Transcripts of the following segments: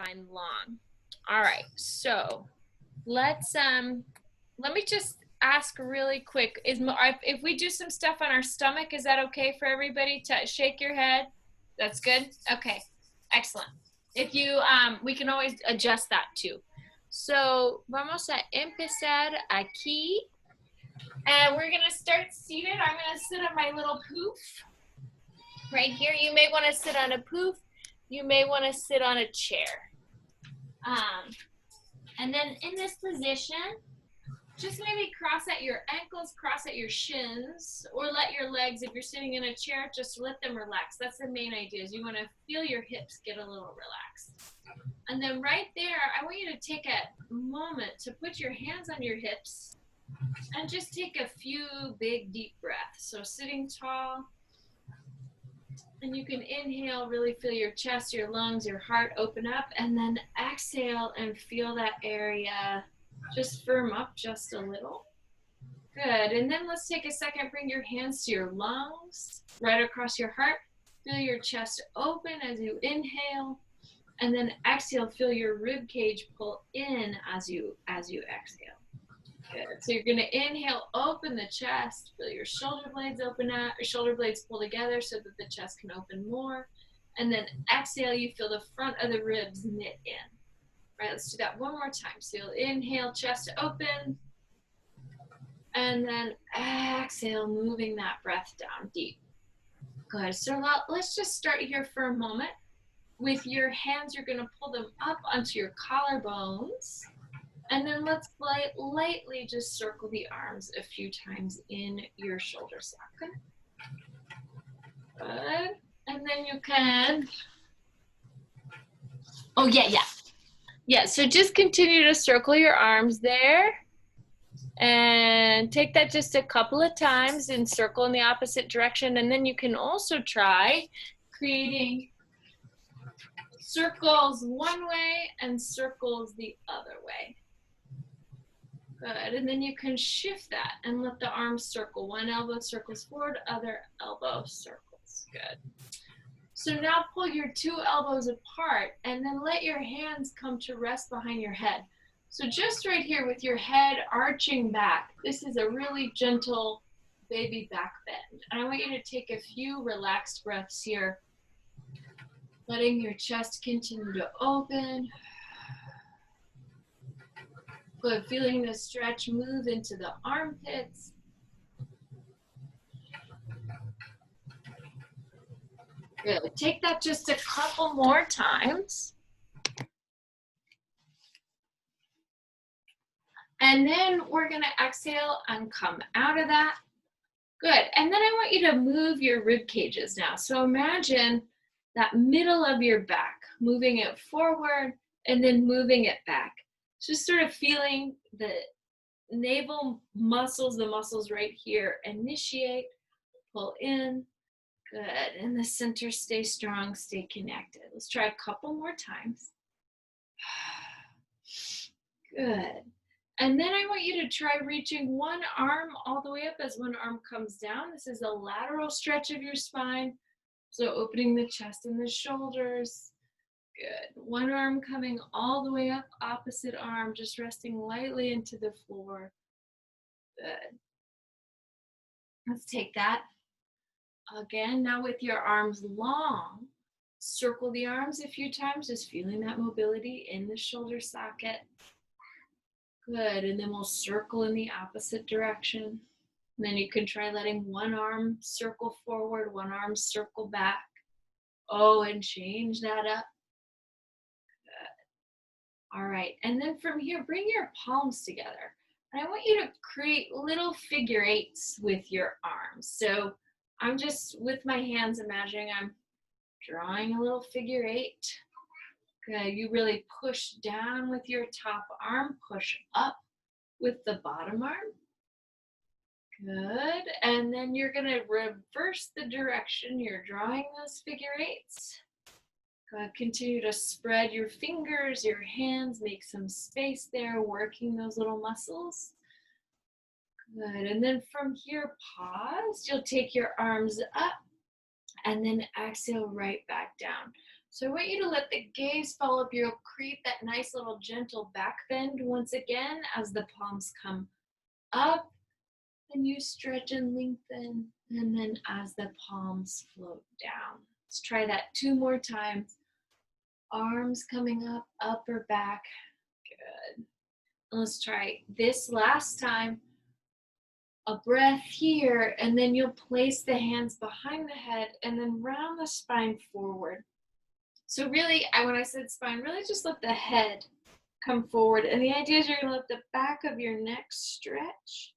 Spine long. All right, so let me just ask really quick, if we do some stuff on our stomach, is that okay for everybody to shake your head? That's good. Okay, excellent. If you we can always adjust that too. So vamos a empezar aquí, and we're gonna start seated. I'm gonna sit on my little poof right here. You may want to sit on a poof. You may want to sit on a chair. And then in this position, just maybe cross at your ankles, cross at your shins, or let your legs, if you're sitting in a chair, just let them relax. That's the main idea, is you want to feel your hips get a little relaxed. And then right there, I want you to take a moment to put your hands on your hips and just take a few big, deep breaths. So sitting tall, and you can inhale, really feel your chest, your lungs, your heart open up, and then exhale and feel that area just firm up just a little. Good, and then let's take a second, bring your hands to your lungs, right across your heart. Feel your chest open as you inhale, and then exhale, feel your rib cage pull in as you exhale. Good. So you're going to inhale, open the chest, feel your shoulder blades open up, or shoulder blades pull together so that the chest can open more. And then exhale, you feel the front of the ribs knit in. All right, let's do that one more time. So you'll inhale, chest open. And then exhale, moving that breath down deep. Good. So let's just start here for a moment. With your hands, you're going to pull them up onto your collarbones. And then let's lightly just circle the arms a few times in your shoulder socket. Good. And then you can, oh yeah. So just continue to circle your arms there. And take that just a couple of times and circle in the opposite direction. And then you can also try creating circles one way and circles the other way. Good, and then you can shift that and let the arms circle. One elbow circles forward, other elbow circles. Good. So now pull your two elbows apart and then let your hands come to rest behind your head. So just right here with your head arching back, this is a really gentle baby back bend. And I want you to take a few relaxed breaths here, letting your chest continue to open. Good, feeling the stretch move into the armpits. Good, take that just a couple more times. And then we're gonna exhale and come out of that. Good, and then I want you to move your rib cages now. So imagine that middle of your back, moving it forward and then moving it back. Just sort of feeling the navel muscles, the muscles right here, initiate, pull in. Good, and the center, stay strong, stay connected. Let's try a couple more times. Good. And then I want you to try reaching one arm all the way up as one arm comes down. This is a lateral stretch of your spine. So opening the chest and the shoulders. Good. One arm coming all the way up, opposite arm, just resting lightly into the floor. Good. Let's take that. Again, now with your arms long, circle the arms a few times, just feeling that mobility in the shoulder socket. Good, and then we'll circle in the opposite direction. And then you can try letting one arm circle forward, one arm circle back. Oh, and change that up. Good. All right, and then from here, bring your palms together. And I want you to create little figure eights with your arms. So I'm just, with my hands, imagining I'm drawing a little figure eight. Good, you really push down with your top arm, push up with the bottom arm. Good, and then you're gonna reverse the direction you're drawing those figure eights. Good, continue to spread your fingers, your hands, make some space there, working those little muscles. Good, and then from here, pause. You'll take your arms up and then exhale right back down. So I want you to let the gaze fall up. You'll create that nice little gentle back bend once again as the palms come up and you stretch and lengthen. And then as the palms float down. Let's try that 2 more times. Arms coming up, upper back. Good. Let's try this last time. A breath here, and then you'll place the hands behind the head and then round the spine forward. So really, when I said spine, really just let the head come forward. And the idea is you're gonna let the back of your neck stretch.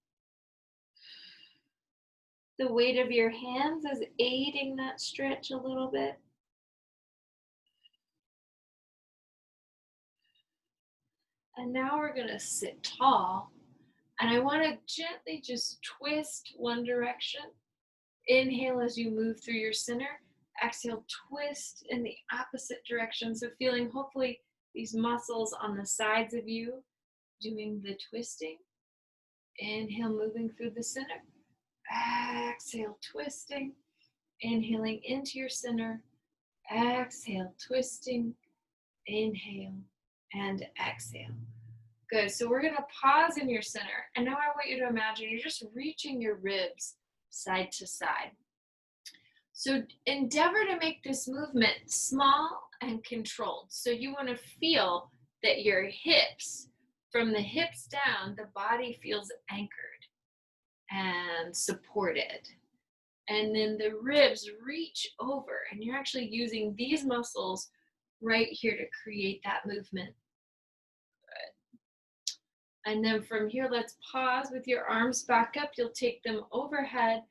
The weight of your hands is aiding that stretch a little bit. And now we're gonna sit tall. And I wanna gently just twist one direction. Inhale as you move through your center. Exhale, twist in the opposite direction. So feeling hopefully these muscles on the sides of you doing the twisting. Inhale, moving through the center. Exhale, twisting. Inhaling into your center. Exhale, twisting. Inhale and exhale. Good. So we're going to pause in your center. And now I want you to imagine you're just reaching your ribs side to side. So endeavor to make this movement small and controlled. So you want to feel that your hips, from the hips down, the body feels anchored and supported. And then the ribs reach over, and you're actually using these muscles right here to create that movement. Good. And then from here, let's pause with your arms back up. You'll take them overhead.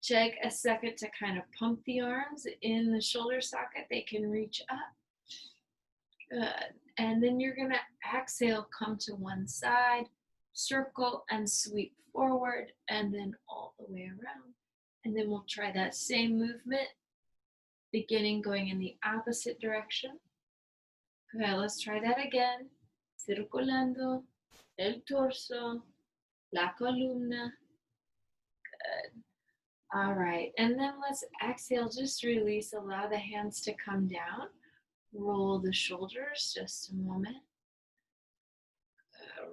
Take a second to kind of pump the arms in the shoulder socket. They can reach up. Good. And then you're going to exhale, come to one side, circle and sweep forward, and then all the way around. And then we'll try that same movement, beginning going in the opposite direction. Good. Let's try that again. Circulando el torso, la columna. Good. All right, and then let's exhale, just release, allow the hands to come down. Roll the shoulders, just a moment.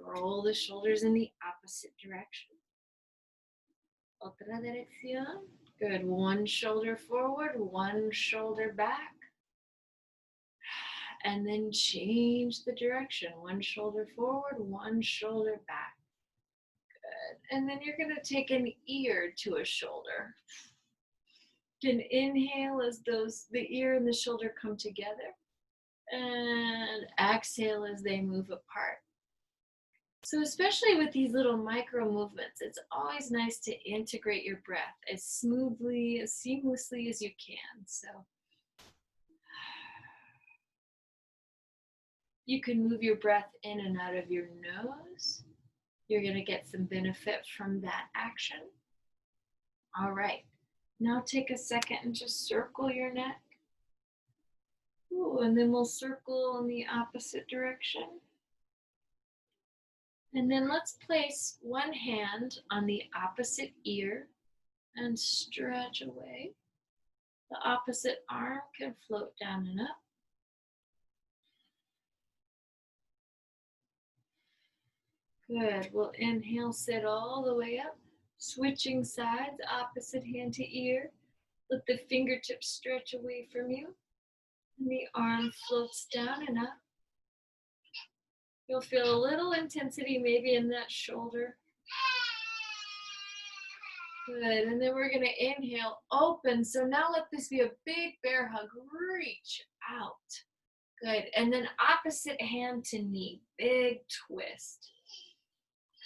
Roll the shoulders in the opposite direction. Otra dirección. Good, one shoulder forward, one shoulder back. And then change the direction. One shoulder forward, one shoulder back. Good, and then you're gonna take an ear to a shoulder. Can inhale as the ear and the shoulder come together, and exhale as they move apart. So especially with these little micro movements, it's always nice to integrate your breath as smoothly, as seamlessly as you can. So you can move your breath in and out of your nose. You're going to get some benefit from that action. All right. Now take a second and just circle your neck. Ooh, and then we'll circle in the opposite direction. And then let's place one hand on the opposite ear and stretch away. The opposite arm can float down and up. Good. We'll inhale, sit all the way up. Switching sides, opposite hand to ear. Let the fingertips stretch away from you. And the arm floats down and up. You'll feel a little intensity maybe in that shoulder. Good. And then we're going to inhale, open. So now let this be a big bear hug. Reach out. Good. And then opposite hand to knee. Big twist.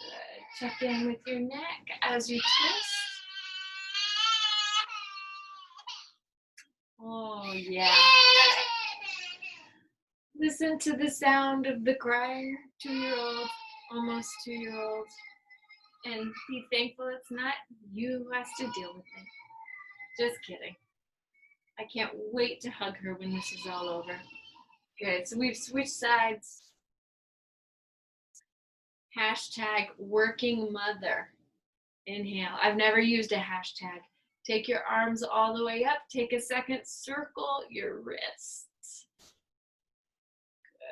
Good. Check in with your neck as you twist. Oh, yeah. Listen to the sound of the crying 2-year-old, almost 2-year-old, and be thankful it's not you who has to deal with it. Just kidding. I can't wait to hug her when this is all over. Good, so we've switched sides. Hashtag working mother. Inhale. I've never used a hashtag. Take your arms all the way up. Take a second, circle your wrists.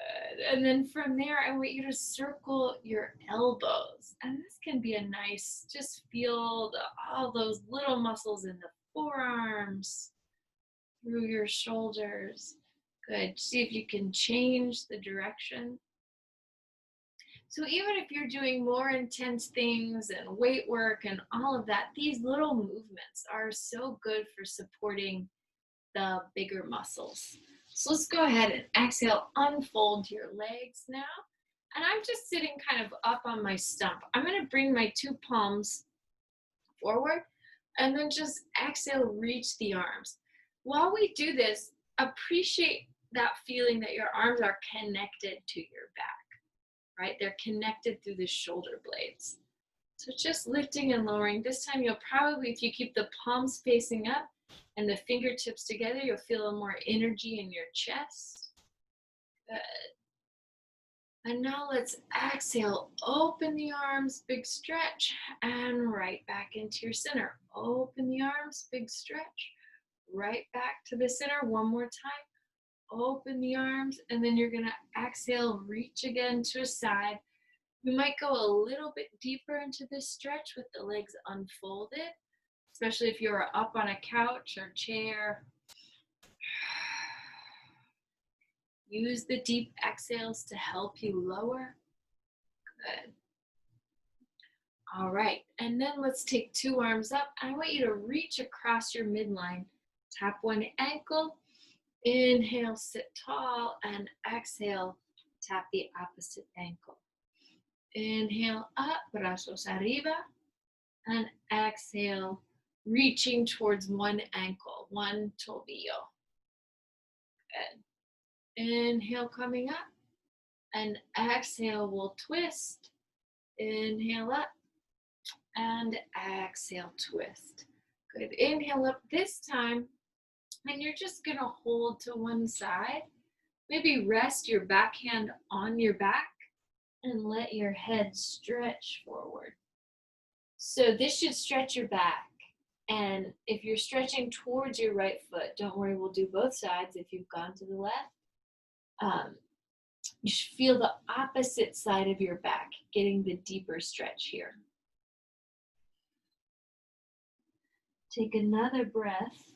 Good. And then from there, I want you to circle your elbows. And this can be a nice, just feel all those little muscles in the forearms, through your shoulders. Good. See if you can change the direction. So even if you're doing more intense things and weight work and all of that, these little movements are so good for supporting the bigger muscles. So let's go ahead and exhale, unfold your legs now. And I'm just sitting kind of up on my stump. I'm going to bring my two palms forward and then just exhale, reach the arms. While we do this, appreciate that feeling that your arms are connected to your back, right? They're connected through the shoulder blades. So just lifting and lowering. This time you'll probably, if you keep the palms facing up and the fingertips together, you'll feel a more energy in your chest. Good. And now let's exhale, open the arms, big stretch, and right back into your center. Open the arms, big stretch, right back to the center. One more time. Open the arms, and then you're gonna exhale, reach again to a side. We might go a little bit deeper into this stretch with the legs unfolded, especially if you're up on a couch or chair. Use the deep exhales to help you lower. Good. All right, and then let's take two arms up. I want you to reach across your midline. Tap one ankle. Inhale, sit tall, and exhale, tap the opposite ankle. Inhale up, brazos arriba, and exhale, reaching towards one ankle, one tobillo. Good. Inhale, coming up, and exhale, we'll twist. Inhale up, and exhale, twist. Good. Inhale up this time, and you're just gonna hold to one side. Maybe rest your backhand on your back and let your head stretch forward. So this should stretch your back. And if you're stretching towards your right foot, don't worry, we'll do both sides if you've gone to the left. You should feel the opposite side of your back, getting the deeper stretch here. Take another breath,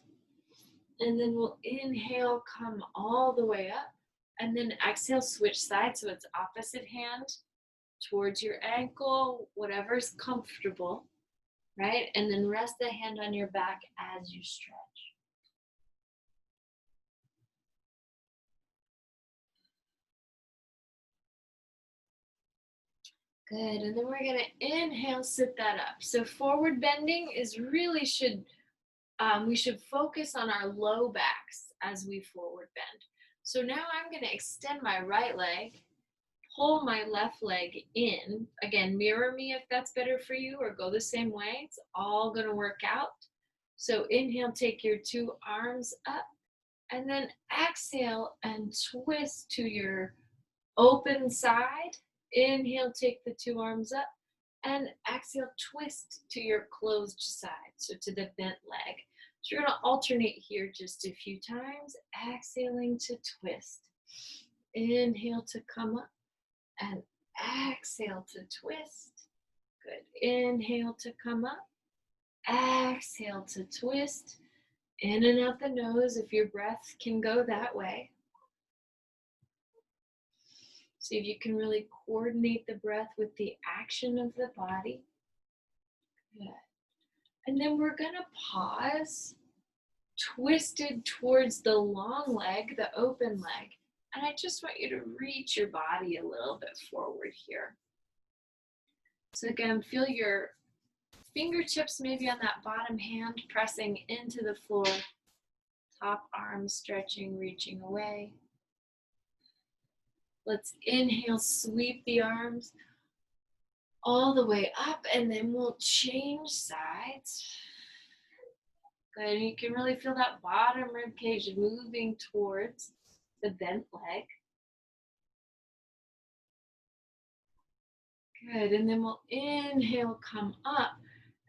and then we'll inhale, come all the way up, and then exhale, switch sides, so it's opposite hand towards your ankle, whatever's comfortable, right? And then rest the hand on your back as you stretch. Good, and then we're gonna inhale, sit that up. So forward bending is really we should focus on our low backs as we forward bend. So now I'm gonna extend my right leg, pull my left leg in. Again, mirror me if that's better for you, or go the same way. It's all gonna work out. So inhale, take your two arms up, and then exhale and twist to your open side. Inhale, take the two arms up, and exhale, twist to your closed side, so to the bent leg. So you're gonna alternate here just a few times, exhaling to twist. Inhale to come up, and exhale to twist. Good. Inhale to come up, exhale to twist. In and out the nose if your breath can go that way. See if you can really coordinate the breath with the action of the body. Good. And then we're gonna pause, twisted towards the long leg, the open leg. And I just want you to reach your body a little bit forward here. So again, feel your fingertips maybe on that bottom hand pressing into the floor. Top arm stretching, reaching away. Let's inhale, sweep the arms all the way up, and then we'll change sides. Good, you can really feel that bottom rib cage moving towards the bent leg. Good, and then we'll inhale, come up.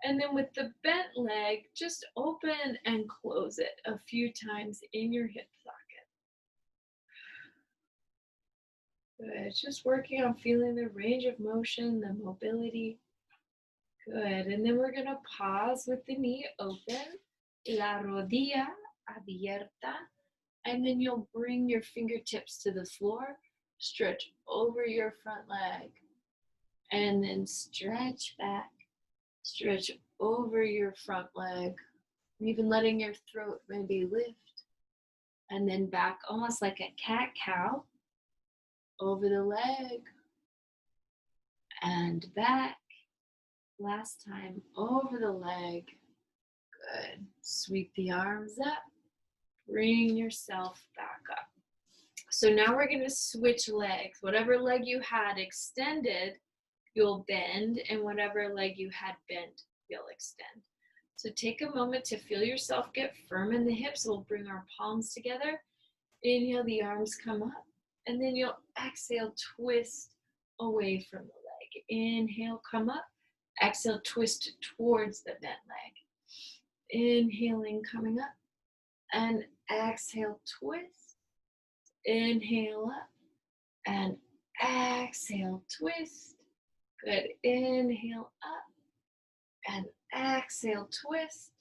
And then with the bent leg, just open and close it a few times in your hip socket. Good. Just working on feeling the range of motion, the mobility. Good. And then we're going to pause with the knee open, la rodilla abierta. And then you'll bring your fingertips to the floor, stretch over your front leg, and then stretch back, stretch over your front leg, even letting your throat maybe lift. And then back almost like a cat-cow, over the leg, and back. Last time, over the leg. Good. Sweep the arms up. Bring yourself back up. So now we're going to switch legs. Whatever leg you had extended, you'll bend, and whatever leg you had bent, you'll extend. So take a moment to feel yourself get firm in the hips. We'll bring our palms together. Inhale, the arms come up, and then you'll exhale, twist away from the leg. Inhale, come up. Exhale, twist towards the bent leg. Inhaling, coming up, and exhale, twist. Inhale up, and exhale, twist. Good. Inhale up, and exhale, twist.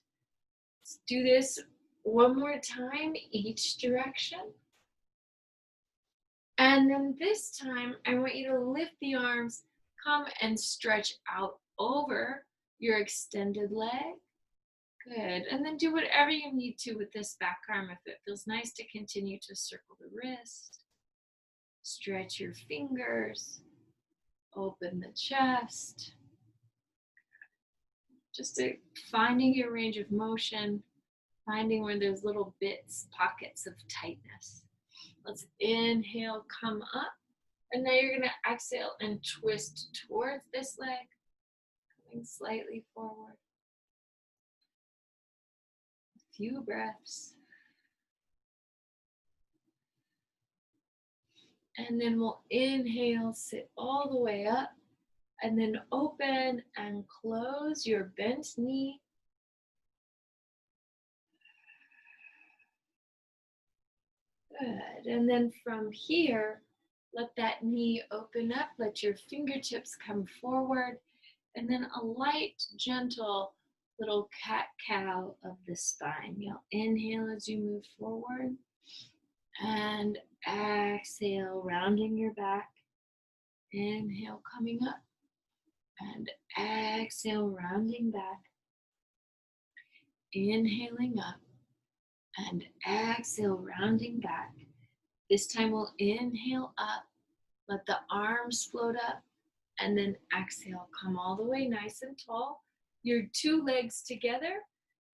Let's do this one more time, each direction. And then this time, I want you to lift the arms, come and stretch out over your extended leg. Good. And then do whatever you need to with this back arm. If it feels nice to continue to circle the wrist, stretch your fingers, open the chest. Just finding your range of motion, finding where there's little bits, pockets of tightness. Let's inhale, come up. And now you're going to exhale and twist towards this leg, coming slightly forward. A few breaths. And then we'll inhale, sit all the way up, and then open and close your bent knee. Good. And then from here, let that knee open up, let your fingertips come forward, and then a light, gentle little cat-cow of the spine. You'll inhale as you move forward, and exhale, rounding your back. Inhale, coming up, and exhale, rounding back. Inhaling up, and exhale, rounding back. This time we'll inhale up, let the arms float up, and then exhale, come all the way nice and tall. Your two legs together.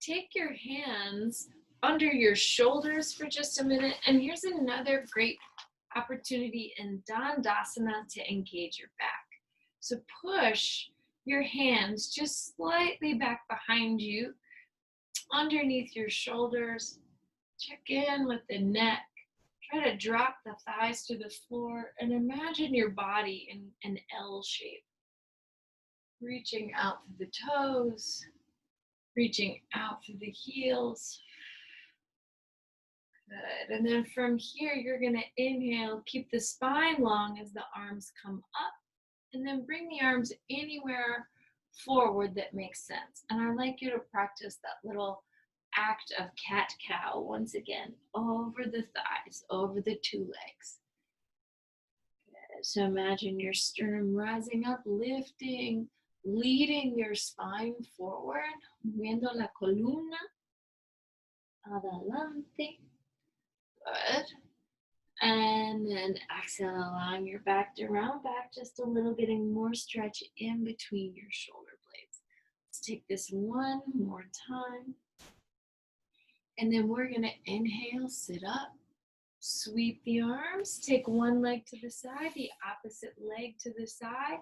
Take your hands under your shoulders for just a minute. And here's another great opportunity in Dandasana to engage your back. So push your hands just slightly back behind you, underneath your shoulders. Check in with the neck. Try to drop the thighs to the floor and imagine your body in an L shape. Reaching out through the toes, reaching out through the heels. Good. And then from here, you're going to inhale, keep the spine long as the arms come up, and then bring the arms anywhere forward that makes sense. And I'd like you to practice that little act of cat-cow once again, over the thighs, over the two legs. Good. So imagine your sternum rising up, lifting, leading your spine forward, moviendo la columna, adelante. Good. And then exhale, allowing your back to round back just a little, getting more stretch in between your shoulder blades. Let's take this one more time. And then we're going to inhale, sit up, sweep the arms, take one leg to the side, the opposite leg to the side,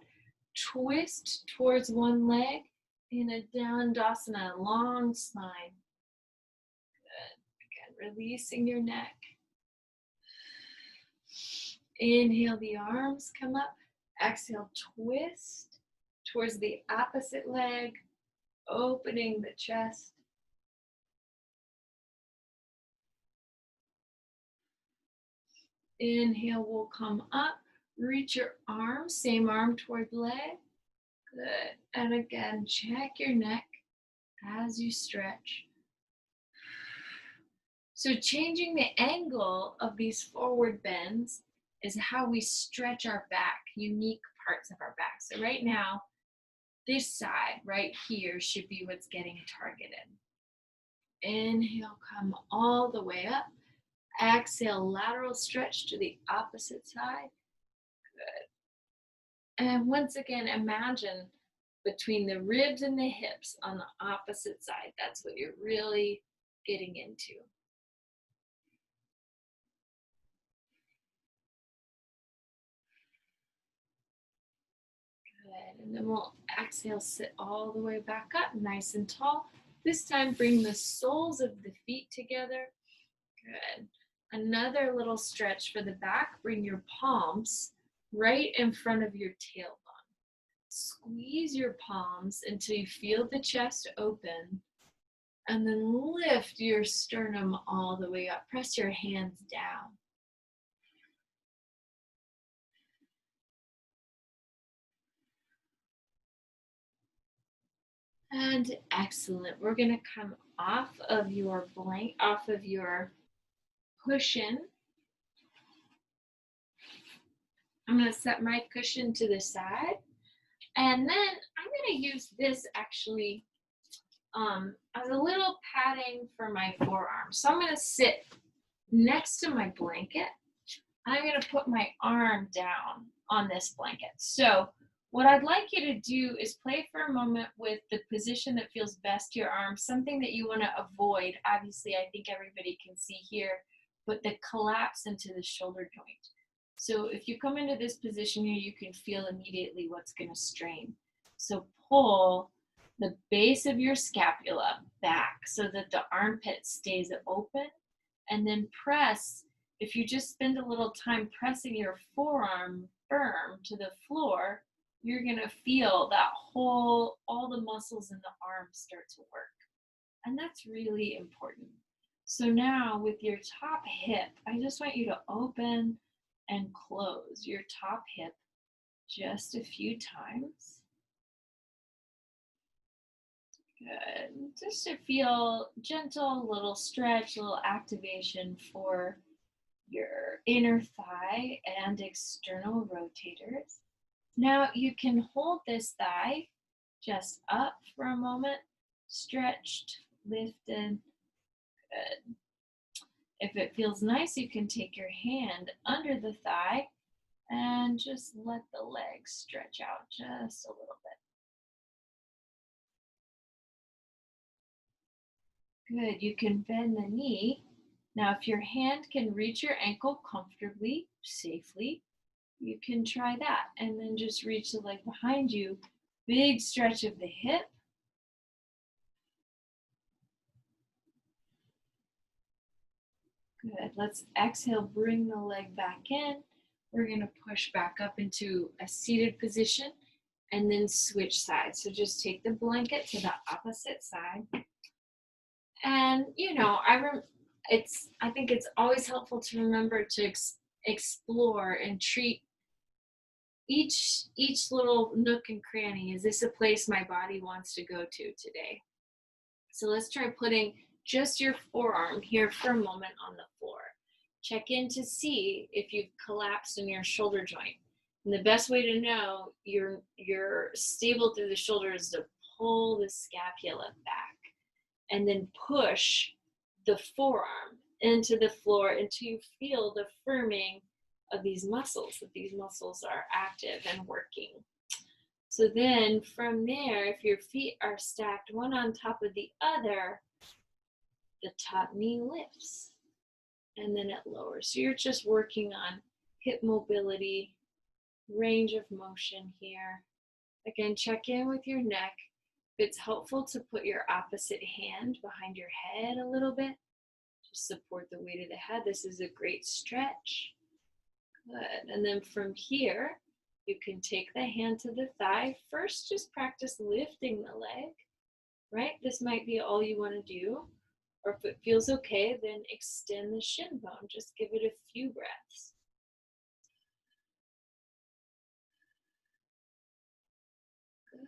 twist towards one leg in a Dandasana, long spine. Good. Again, releasing your neck. Inhale, the arms come up. Exhale, twist towards the opposite leg, opening the chest. Inhale, we'll come up, Reach your arm, same arm toward the leg. Good. And again, check your neck as you stretch. So changing the angle of these forward bends is how we stretch our back, unique parts of our back. So right now, this side right here should be what's getting targeted. Inhale, come all the way up. Exhale, lateral stretch to the opposite side. Good. And once again, imagine between the ribs and the hips on the opposite side. That's what you're really getting into. Good. And then we'll exhale, sit all the way back up, nice and tall. This time, bring the soles of the feet together. Good. Another little stretch for the back. Bring your palms right in front of your tailbone. Squeeze your palms until you feel the chest open, and then lift your sternum all the way up. Press your hands down. And excellent. We're going to come off of your cushion. I'm going to set my cushion to the side. And then I'm going to use this actually as a little padding for my forearm. So I'm going to sit next to my blanket. I'm going to put my arm down on this blanket. So what I'd like you to do is play for a moment with the position that feels best to your arm, something that you want to avoid. Obviously, I think everybody can see here, but the collapse into the shoulder joint. So if you come into this position here, you can feel immediately what's going to strain. So pull the base of your scapula back so that the armpit stays open, and then press. If you just spend a little time pressing your forearm firm to the floor, you're going to feel that all the muscles in the arm start to work. And that's really important. So now with your top hip, I just want you to open and close your top hip just a few times. Good. Just to feel gentle, little stretch, little activation for your inner thigh and external rotators. Now you can hold this thigh just up for a moment, stretched, lifted. Good. If it feels nice, you can take your hand under the thigh and just let the legs stretch out just a little bit. Good. You can bend the knee. Now, if your hand can reach your ankle comfortably, safely, you can try that. And then just reach the leg behind you. Big stretch of the hip. Good. Let's exhale, bring the leg back in. We're going to push back up into a seated position and then switch sides. So just take the blanket to the opposite side. And, you know, I think it's always helpful to remember to explore and treat each little nook and cranny. Is this a place my body wants to go to today? So let's try putting just your forearm here for a moment on the floor. Check in to see if you've collapsed in your shoulder joint. And the best way to know you're stable through the shoulder is to pull the scapula back and then push the forearm into the floor until you feel the firming of these muscles, that these muscles are active and working. So then from there, if your feet are stacked one on top of the other, the top knee lifts and then it lowers. So you're just working on hip mobility, range of motion here. Again, check in with your neck. If it's helpful to put your opposite hand behind your head a little bit, just support the weight of the head. This is a great stretch. Good. And then from here, you can take the hand to the thigh. First, just practice lifting the leg, right? This might be all you want to do. Or if it feels okay, then extend the shin bone. Just give it a few breaths.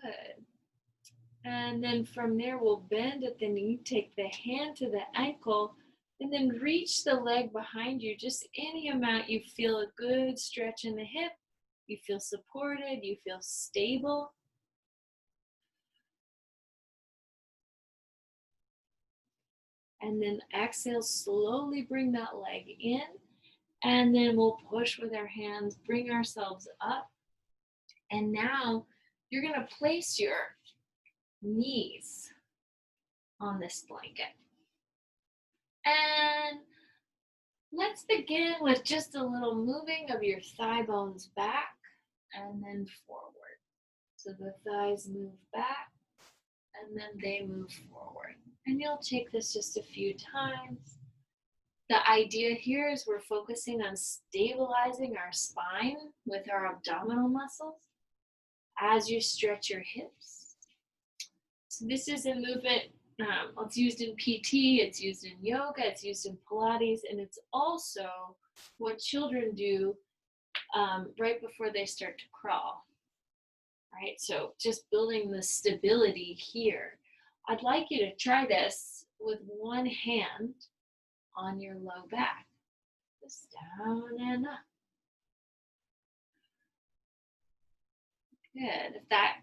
Good. And then from there, we'll bend at the knee, take the hand to the ankle, and then reach the leg behind you, just any amount you feel a good stretch in the hip, you feel supported, you feel stable. And then exhale, slowly bring that leg in. And then we'll push with our hands, bring ourselves up. And now you're gonna place your knees on this blanket. And let's begin with just a little moving of your thigh bones back and then forward. So the thighs move back and then they move forward. And you'll take this just a few times. The idea here is we're focusing on stabilizing our spine with our abdominal muscles as you stretch your hips. So this is a movement, it's used in PT, it's used in yoga, it's used in Pilates, and it's also what children do right before they start to crawl. Right, so just building the stability here. I'd like you to try this with one hand on your low back. Just down and up. Good. If that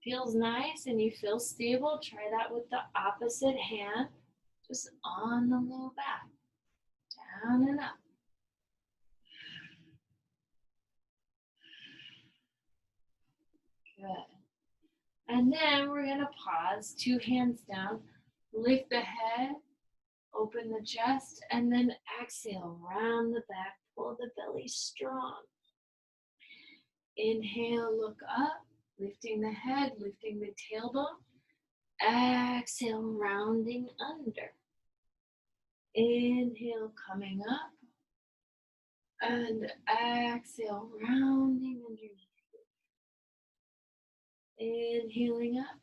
feels nice and you feel stable, try that with the opposite hand, just on the low back. Down and up. Good. And then we're going to pause, 2 hands down, lift the head, open the chest, and then exhale, round the back, pull the belly strong. Inhale, look up, lifting the head, lifting the tailbone. Exhale, rounding under. Inhale, coming up. And exhale, rounding underneath. Inhaling up.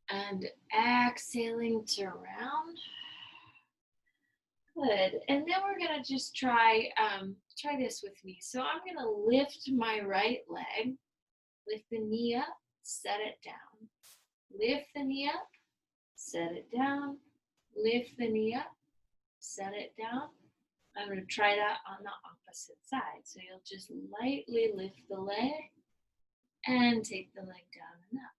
And exhaling to round. Good. And then we're going to just try this with me. So I'm going to lift my right leg, lift the knee up, set it down. Lift the knee up, set it down. Lift the knee up, set it down. I'm going to try that on the opposite side. So you'll just lightly lift the leg and take the leg down and up.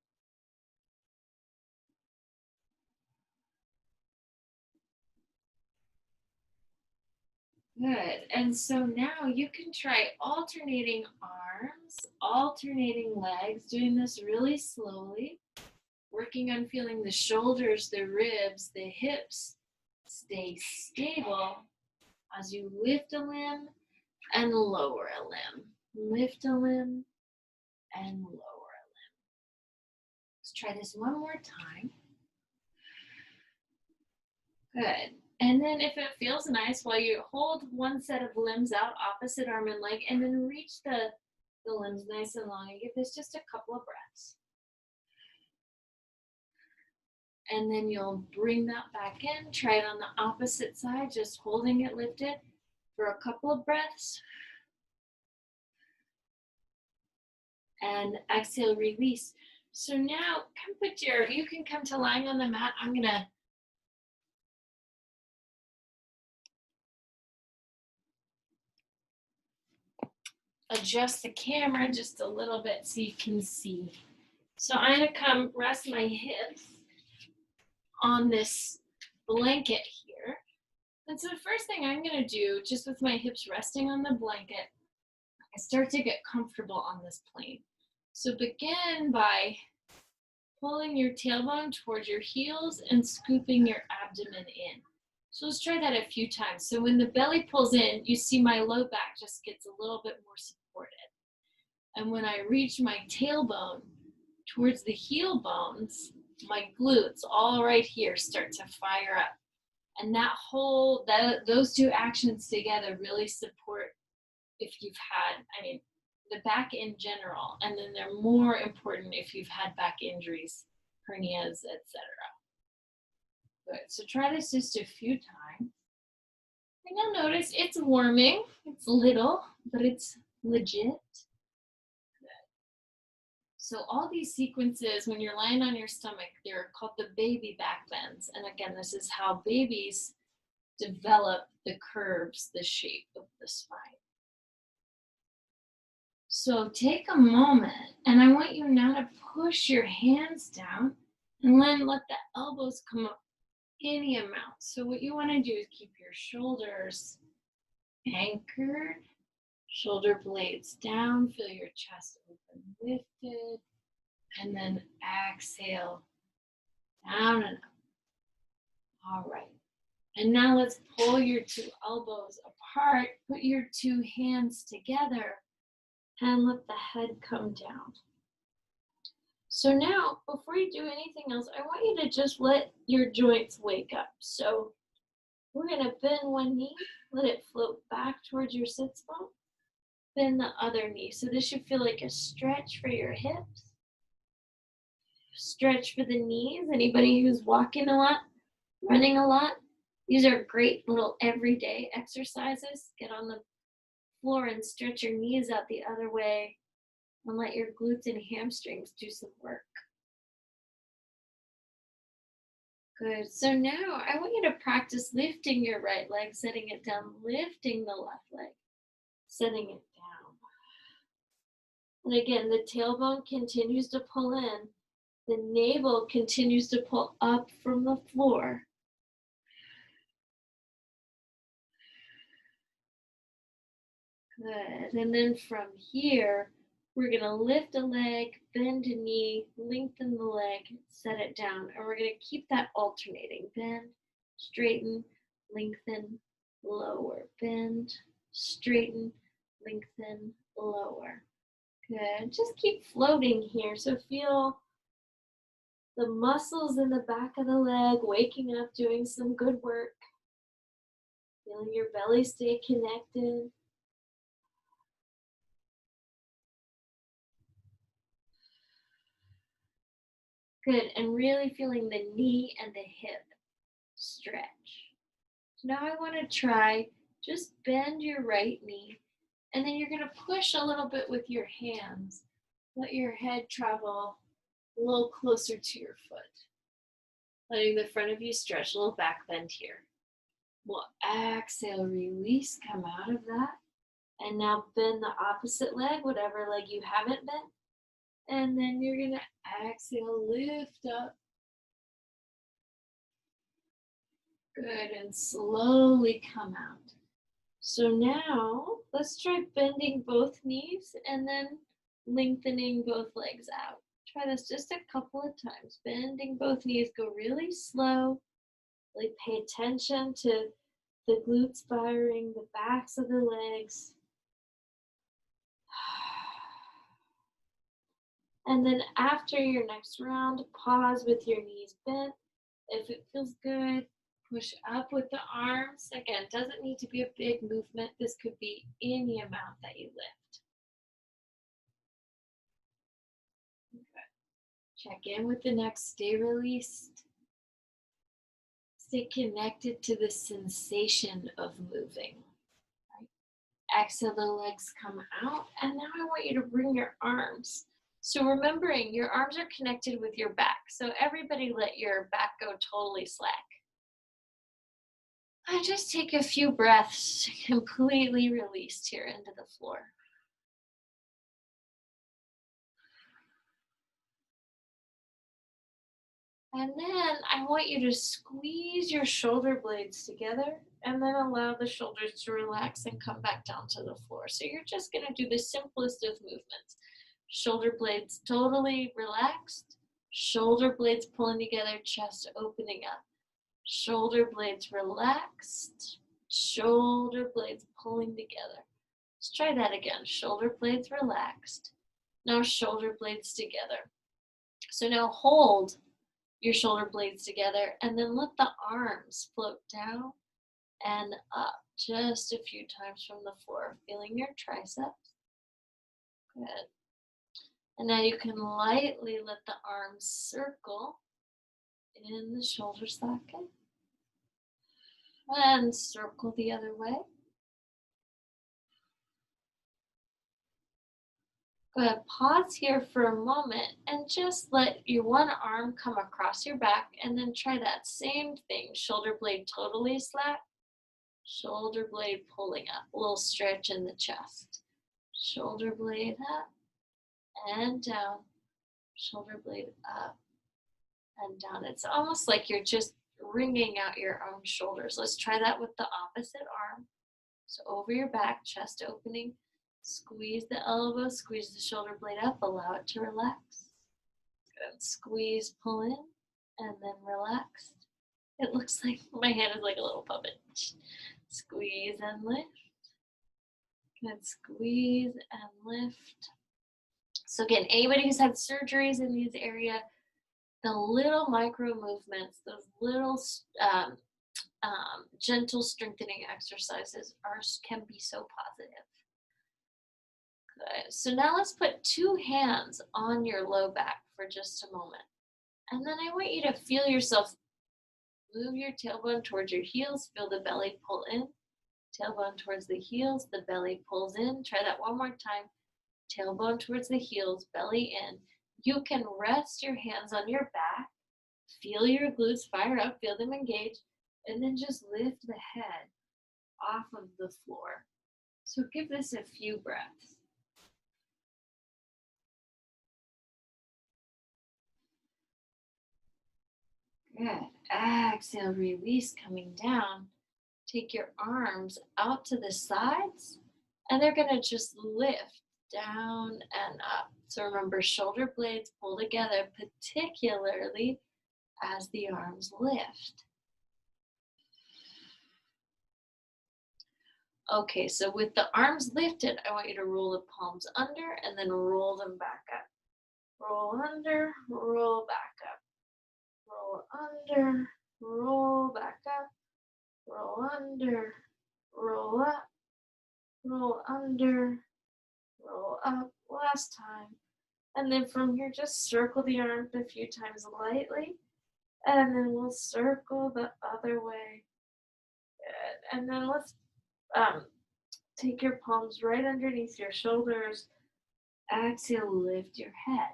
Good. And so now you can try alternating arms, alternating legs, doing this really slowly, working on feeling the shoulders, the ribs, the hips stay stable as you lift a limb and lower a limb. Lift a limb and lower a limb. Let's try this one more time. Good. And then if it feels nice, while you hold one set of limbs out, opposite arm and leg, and then reach the limbs nice and long and give this just a couple of breaths. And then you'll bring that back in, try it on the opposite side, just holding it lifted for a couple of breaths. And exhale, release. So now you can come to lying on the mat. I'm gonna adjust the camera just a little bit so you can see. So I'm gonna come rest my hips on this blanket here. And so the first thing I'm gonna do, just with my hips resting on the blanket, I start to get comfortable on this plane. So begin by pulling your tailbone towards your heels and scooping your abdomen in. So let's try that a few times. So when the belly pulls in, you see my low back just gets a little bit more supported. And when I reach my tailbone towards the heel bones, my glutes all right here start to fire up. And those two actions together really support if you've had, the back in general, and then they're more important if you've had back injuries, hernias, etc. Good. So try this just a few times. And you'll notice it's warming. It's little, but it's legit. Good. So all these sequences, when you're lying on your stomach, they're called the baby back bends. And again, this is how babies develop the curves, the shape of the spine. So take a moment, and I want you now to push your hands down and then let the elbows come up any amount. So what you want to do is keep your shoulders anchored, shoulder blades down, feel your chest open, lifted, and then exhale down and up. All right. And now let's pull your two elbows apart, put your two hands together, and let the head come down. So now, before you do anything else, I want you to just let your joints wake up. So we're gonna bend one knee, let it float back towards your sits bone, bend the other knee. So this should feel like a stretch for your hips, stretch for the knees. Anybody who's walking a lot, running a lot, these are great little everyday exercises. Get on the floor and stretch your knees out the other way and let your glutes and hamstrings do some work. Good. So now I want you to practice lifting your right leg, setting it down, lifting the left leg, setting it down. And again, the tailbone continues to pull in. The navel continues to pull up from the floor. Good. And then from here, we're going to lift a leg, bend a knee, lengthen the leg, set it down. And we're going to keep that alternating. Bend, straighten, lengthen, lower. Bend, straighten, lengthen, lower. Good. Just keep floating here. So feel the muscles in the back of the leg waking up, doing some good work. Feeling your belly stay connected. Good, and really feeling the knee and the hip stretch. So now I want to try, just bend your right knee, and then you're going to push a little bit with your hands. Let your head travel a little closer to your foot. Letting the front of you stretch, a little back bend here. We'll exhale, release, come out of that. And now bend the opposite leg, whatever leg you haven't bent. And then you're going to exhale, lift up. Good, and slowly come out. So now let's try bending both knees and then lengthening both legs out. Try this just a couple of times. Bending both knees, go really slow. Really pay attention to the glutes firing, the backs of the legs. And then after your next round, pause with your knees bent. If it feels good, push up with the arms. Again, doesn't need to be a big movement. This could be any amount that you lift. Okay. Check in with the next, stay released. Stay connected to the sensation of moving. Right? Exhale, the legs come out. And now I want you to bring your arms. So remembering your arms are connected with your back. So everybody let your back go totally slack. And just take a few breaths, completely released here into the floor. And then I want you to squeeze your shoulder blades together and then allow the shoulders to relax and come back down to the floor. So you're just going to do the simplest of movements. Shoulder blades totally relaxed, shoulder blades pulling together, chest opening up. Shoulder blades relaxed, shoulder blades pulling together. Let's try that again. Shoulder blades relaxed. Now shoulder blades together. So now hold your shoulder blades together and then let the arms float down and up just a few times from the floor, feeling your triceps. Good. And now you can lightly let the arms circle in the shoulder socket and circle the other way. Good. Pause here for a moment and just let your one arm come across your back and then try that same thing. Shoulder blade totally slack, shoulder blade pulling up. A little stretch in the chest. Shoulder blade up and down, shoulder blade up and down. It's almost like you're just wringing out your own shoulders. Let's try that with the opposite arm. So over your back, chest opening, squeeze the elbow, squeeze the shoulder blade up, allow it to relax. Good. Squeeze, pull in, and then relax. It looks like my hand is like a little puppet. Squeeze and lift. Good. Squeeze and lift. So again, anybody who's had surgeries in these areas, the little micro movements, those little gentle strengthening exercises can be so positive. Good. So now let's put two hands on your low back for just a moment. And then I want you to feel yourself move your tailbone towards your heels, feel the belly pull in, tailbone towards the heels, the belly pulls in. Try that one more time. Tailbone towards the heels, belly in. You can rest your hands on your back, feel your glutes fire up, feel them engage, and then just lift the head off of the floor. So give this a few breaths. Good. Exhale, release, coming down. Take your arms out to the sides, and they're going to just lift down and up. So remember, shoulder blades pull together, particularly as the arms lift. Okay, so with the arms lifted, I want you to roll the palms under and then roll them back up. Roll under, roll back up. Roll under, roll back up. Roll under, roll up. Roll under, roll up. Last time. And then from here, just circle the arms a few times lightly. And then we'll circle the other way. Good. And then let's take your palms right underneath your shoulders. Exhale, lift your head.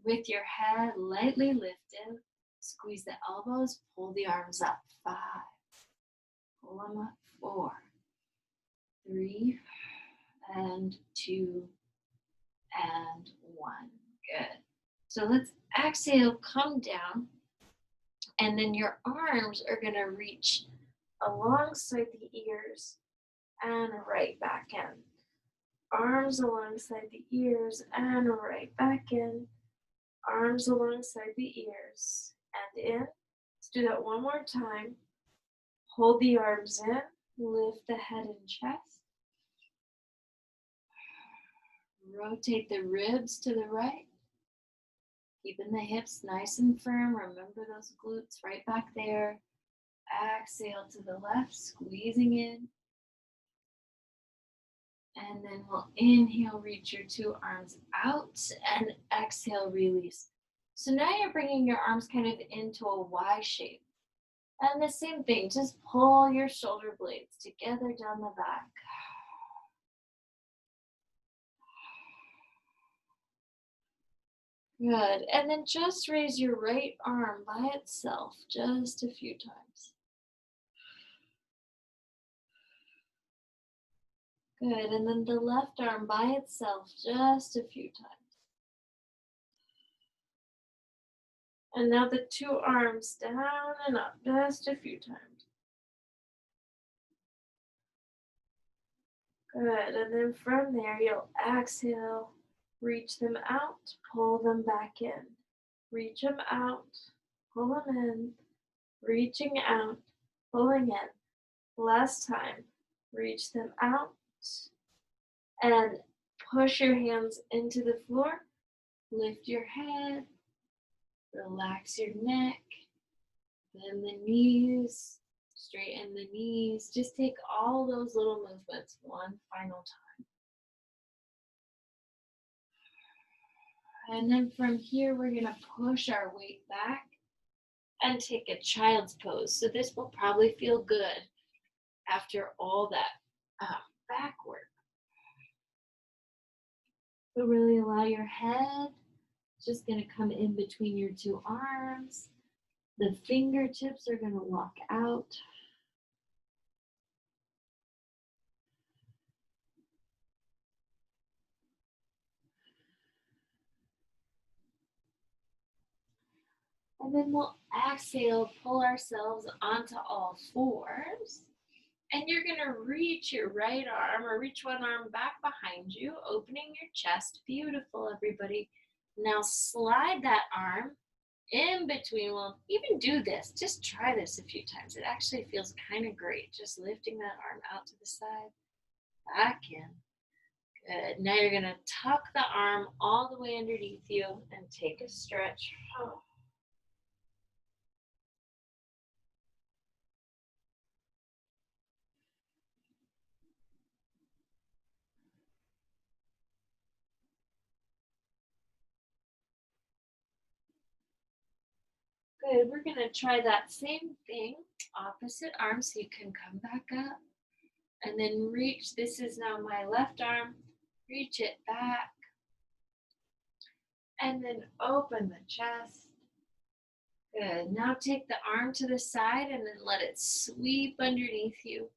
With your head lightly lifted, squeeze the elbows, pull the arms up. 5. Pull them up. 4, 3, and 2, and 1. Good. So let's exhale, come down, and then your arms are going to reach alongside the ears and right back in. Arms alongside the ears and right back in. Arms alongside the ears and in. Let's do that one more time. Hold the arms in, lift the head and chest. Rotate the ribs to the right. Keeping the hips nice and firm. Remember those glutes right back there. Exhale to the left, squeezing in. And then we'll inhale, reach your two arms out, and exhale, release. So now you're bringing your arms kind of into a Y shape. And the same thing, just pull your shoulder blades together down the back. Good. And then just raise your right arm by itself just a few times. Good. And then the left arm by itself just a few times. And now the two arms down and up just a few times. Good. And then from there, you'll exhale, reach them out, pull them back in. Reach them out, pull them in, reaching out, pulling in. Last time, reach them out and push your hands into the floor. Lift your head, relax your neck, bend the knees, straighten the knees. Just take all those little movements one final time. And then from here, we're going to push our weight back and take a child's pose. So this will probably feel good after all that back work. But really allow your head, just gonna come in between your two arms. The fingertips are gonna walk out. And then we'll exhale, pull ourselves onto all fours. And you're gonna reach your right arm or reach one arm back behind you, opening your chest. Beautiful, everybody. Now slide that arm in between. Well, even do this. Just try this a few times. It actually feels kind of great. Just lifting that arm out to the side, back in. Good. Now you're gonna tuck the arm all the way underneath you and take a stretch. Oh. Good. We're gonna try that same thing, opposite arm, so you can come back up and then reach. This is now my left arm. Reach it back and then open the chest. Good. Now take the arm to the side and then let it sweep underneath you.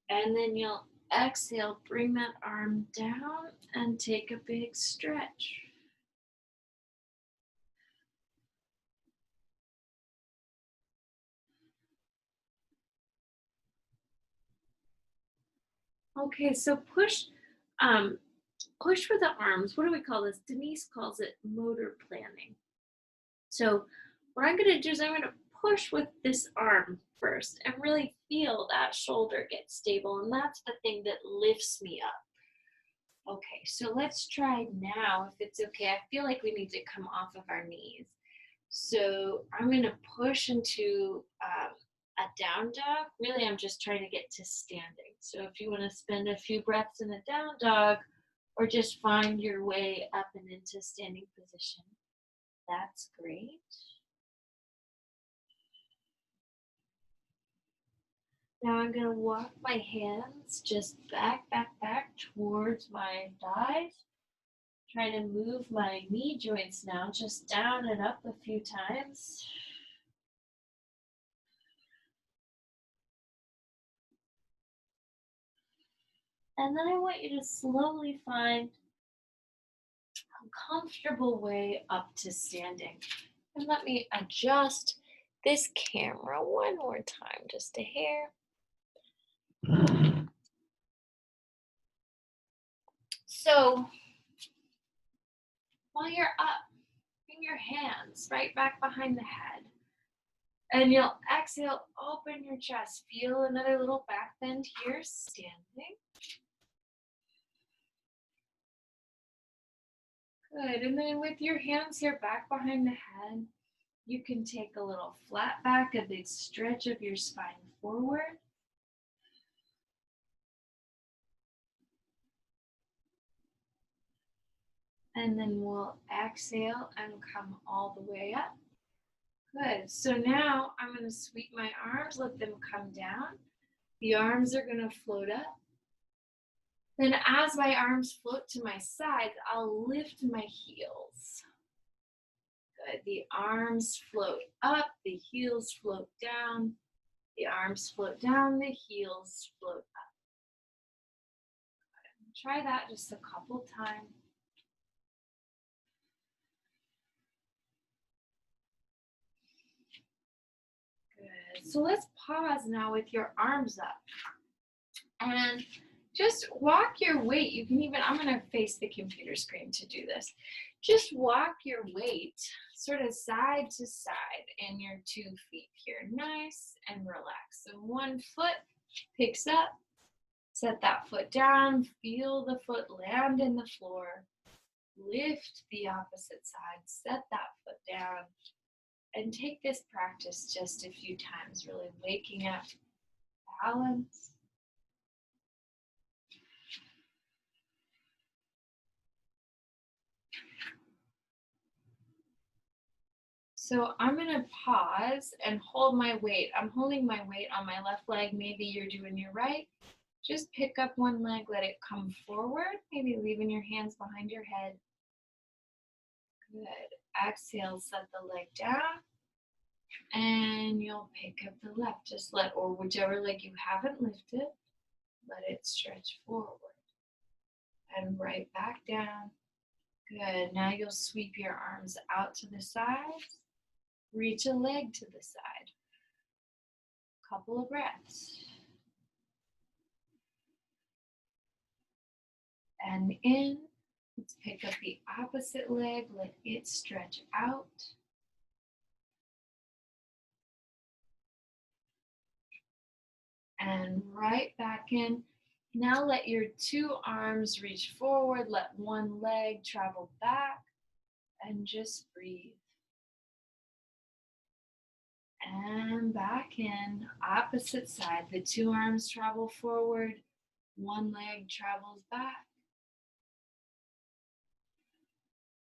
And then you'll exhale, bring that arm down and take a big stretch. Okay, so push with the arms. What do we call this? Denise calls it motor planning. So what I'm gonna do is I'm gonna push with this arm first and really feel that shoulder get stable. And that's the thing that lifts me up. Okay, so let's try now, if it's okay. I feel like we need to come off of our knees. So I'm gonna push into a down dog. Really, I'm just trying to get to standing. So if you wanna spend a few breaths in a down dog or just find your way up and into standing position, that's great. Now I'm gonna walk my hands just back towards my thighs. Trying to move my knee joints now, just down and up a few times. And then I want you to slowly find a comfortable way up to standing. And let me adjust this camera one more time, just a hair. So while you're up, bring your hands right back behind the head. And you'll exhale, open your chest. Feel another little back bend here, standing. Good, and then with your hands here back behind the head, you can take a little flat back, a big stretch of your spine forward. And then we'll exhale and come all the way up. Good, so now I'm gonna sweep my arms, let them come down. The arms are gonna float up. Then as my arms float to my sides, I'll lift my heels. Good, the arms float up, the heels float down. The arms float down, the heels float up. Good. Try that just a couple times. Good. So let's pause now with your arms up. And just walk your weight. You can even, I'm gonna face the computer screen to do this. Just walk your weight sort of side to side in your 2 feet here. Nice and relaxed. So one foot picks up, set that foot down, feel the foot land in the floor, lift the opposite side, set that foot down, and take this practice just a few times, really waking up balance. So I'm going to pause and hold my weight. I'm holding my weight on my left leg. Maybe you're doing your right. Just pick up one leg, let it come forward, maybe leaving your hands behind your head. Good. Exhale, set the leg down. And you'll pick up the left. Just let, or whichever leg you haven't lifted, let it stretch forward. And right back down. Good. Now you'll sweep your arms out to the sides. Reach a leg to the side. Couple of breaths. And in. Let's pick up the opposite leg. Let it stretch out. And right back in. Now let your two arms reach forward. Let one leg travel back. And just breathe. And back in. Opposite side. The two arms travel forward. One leg travels back.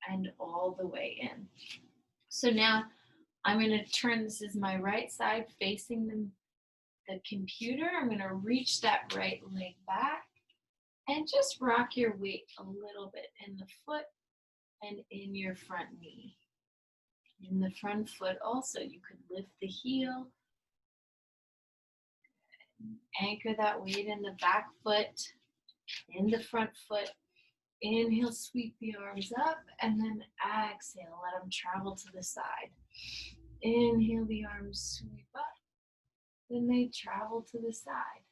And all the way in. So now I'm going to turn, this is my right side facing the computer. I'm going to reach that right leg back and just rock your weight a little bit in the foot and in your front knee. In the front foot also, you could lift the heel, anchor that weight in the back foot, in the front foot. Inhale, sweep the arms up, and then exhale, let them travel to the side. Inhale, the arms sweep up, then they travel to the side.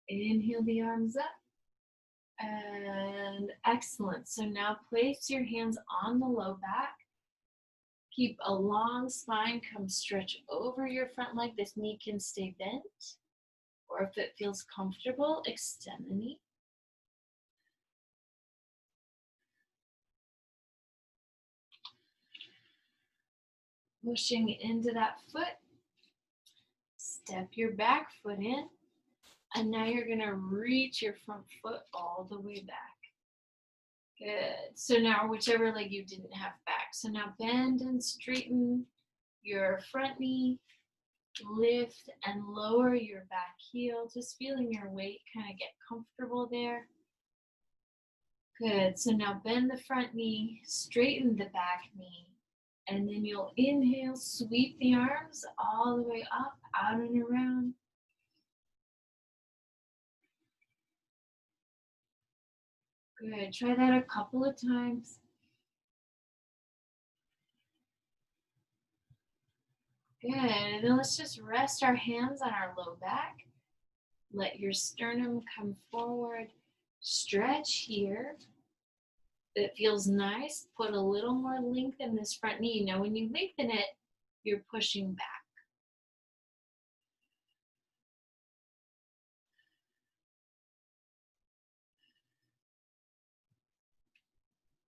Inhale the arms up, and excellent. So now place your hands on the low back. Keep a long spine, come stretch over your front leg. This knee can stay bent, or if it feels comfortable, extend the knee. Pushing into that foot, step your back foot in, and now you're going to reach your front foot all the way back. Good. So now whichever leg you didn't have back. So now bend and straighten your front knee, lift and lower your back heel, just feeling your weight kind of get comfortable there. Good. So now bend the front knee, straighten the back knee. And then you'll inhale, sweep the arms all the way up, out and around. Good. Try that a couple of times. Good. And then let's just rest our hands on our low back. Let your sternum come forward. Stretch here. It feels nice. Put a little more length in this front knee. Now when you lengthen it, you're pushing back.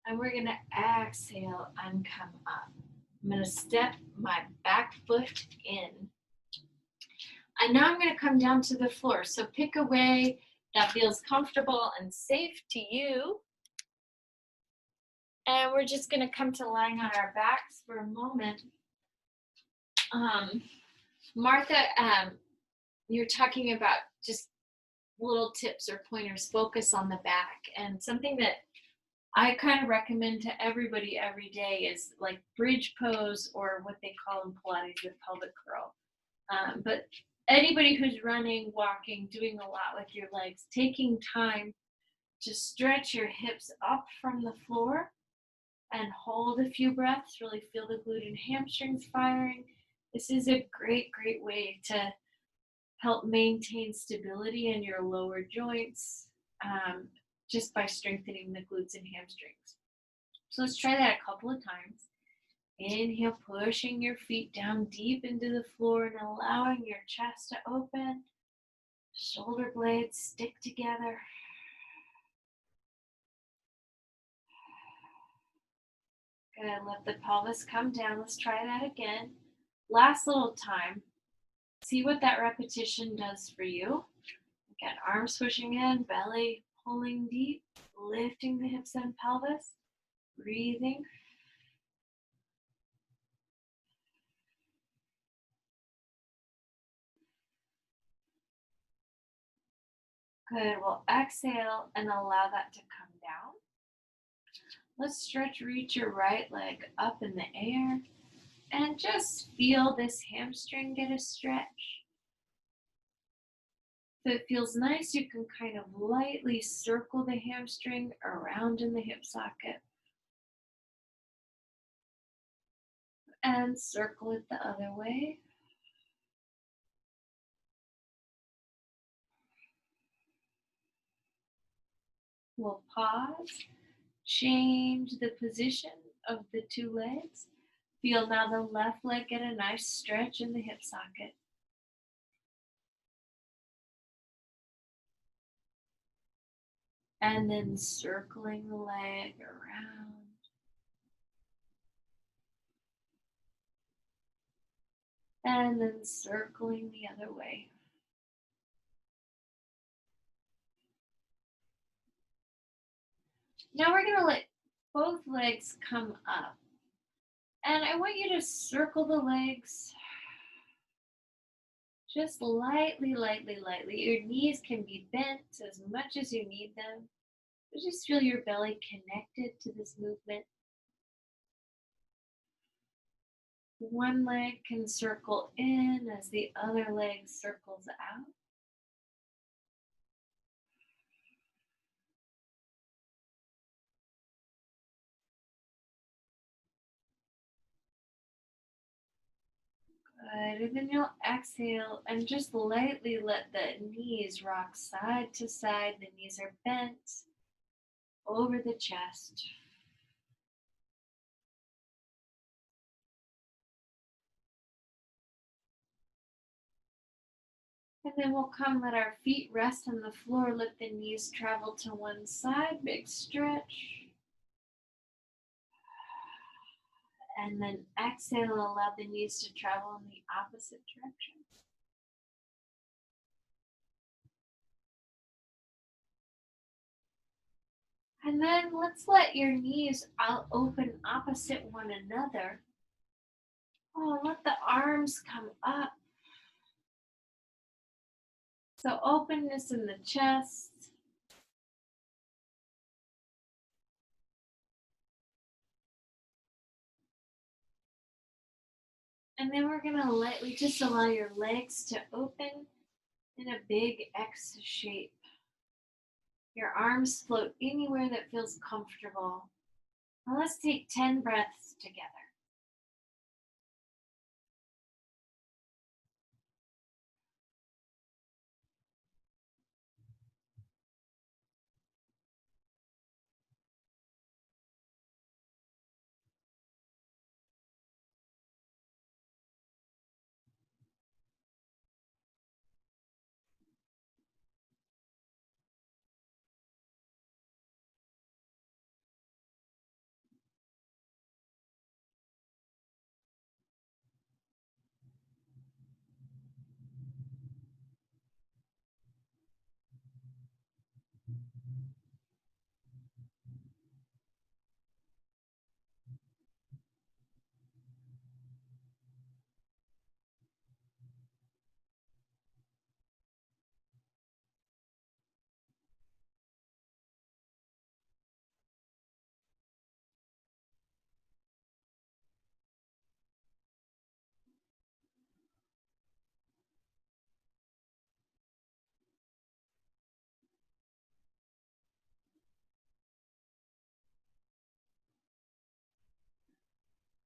And we're going to exhale and come up. I'm going to step my back foot in. And now I'm going to come down to the floor. So pick a way that feels comfortable and safe to you. And we're just going to come to lying on our backs for a moment. Martha, you're talking about just little tips or pointers, focus on the back. And something that I kind of recommend to everybody every day is like bridge pose, or what they call in Pilates the pelvic curl. But anybody who's running, walking, doing a lot with your legs, taking time to stretch your hips up from the floor and hold a few breaths, really feel the glute and hamstrings firing. This is a great, great way to help maintain stability in your lower joints just by strengthening the glutes and hamstrings. So let's try that a couple of times. Inhale, pushing your feet down deep into the floor and allowing your chest to open. Shoulder blades stick together. Good, let the pelvis come down. Let's try that again. Last little time. See what that repetition does for you. Again, arms pushing in, belly pulling deep, lifting the hips and pelvis, breathing. Good. We'll exhale and allow that to come down. Let's stretch, reach your right leg up in the air and just feel this hamstring get a stretch. If it feels nice, you can kind of lightly circle the hamstring around in the hip socket and circle it the other way. We'll pause, change the position of the two legs. Feel now the left leg get a nice stretch in the hip socket. And then circling the leg around. And then circling the other way. Now we're going to let both legs come up. And I want you to circle the legs just lightly, lightly, lightly. Your knees can be bent as much as you need them. But just feel your belly connected to this movement. One leg can circle in as the other leg circles out. Good. And then you'll exhale and just lightly let the knees rock side to side. The knees are bent over the chest. And then we'll come, let our feet rest on the floor, let the knees travel to one side, big stretch. And then exhale, allow the knees to travel in the opposite direction. And then let's let your knees all open opposite one another. Oh, let the arms come up. So openness in the chest. And then we're gonna lightly just allow your legs to open in a big X shape. Your arms float anywhere that feels comfortable. Now let's take 10 breaths together.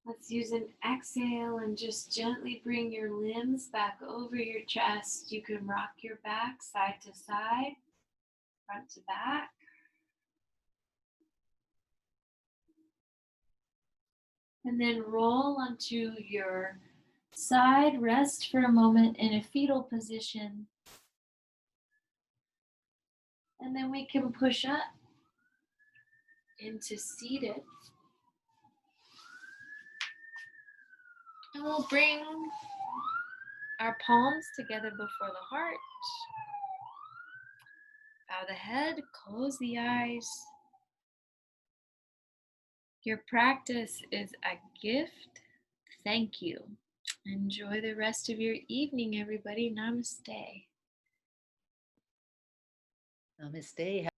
Let's use an exhale and just gently bring your limbs back over your chest. You can rock your back side to side, front to back. And then roll onto your side, rest for a moment in a fetal position. And then we can push up into seated. And we'll bring our palms together before the heart. Bow the head, close the eyes. Your practice is a gift. Thank you. Enjoy the rest of your evening, everybody. Namaste. Namaste.